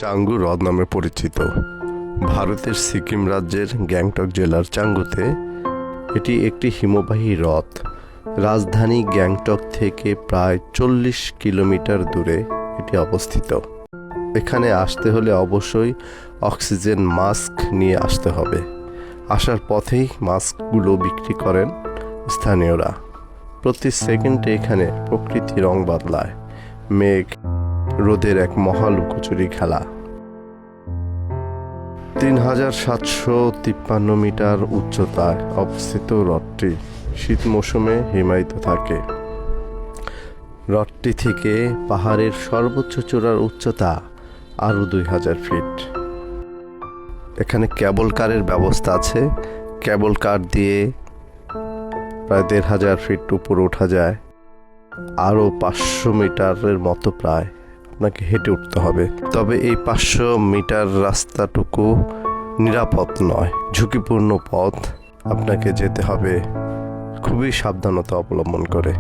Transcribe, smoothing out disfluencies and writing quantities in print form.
চাঙ্গু হ্রদ নামে পরিচিত। ভারতের সিকিম রাজ্যের গ্যাংটক জেলার চাঙ্গুতে এটি একটি হিমবাহী হ্রদ। রাজধানী গ্যাংটক থেকে প্রায় 40 কিলোমিটার দূরে এটি অবস্থিত। এখানে আসতে হলে অবশ্যই অক্সিজেন মাস্ক নিয়ে আসতে হবে। আসার পথেই মাস্কগুলো বিক্রি করেন স্থানীয়রা। প্রতি সেকেন্ডে এখানে প্রকৃতি রং বদলায়। মেঘ রোদের এক মহা লুকোচুরি খেলা। 3753 মিটার উচ্চতায় অবস্থিত হ্রদটি শীত মৌসুমে হিমায়িত থাকে। হ্রদটি থেকে পাহাড়ের সর্বোচ্চ চূড়ার উচ্চতা আরও 2000 ফিট। এখানে কেবল কারের ব্যবস্থা আছে। কেবল কার দিয়ে প্রায় 1500 ফিট উপরে ওঠা যায়। আরও 500 মিটারের মতো প্রায় আপনাকে হেঁটে উঠতে হবে। তবে এই 500 মিটার রাস্তাটুকু নিরাপদ নয়, ঝুঁকিপূর্ণ পথ। আপনাকে যেতে হবে খুবই সাবধানতা অবলম্বন করে।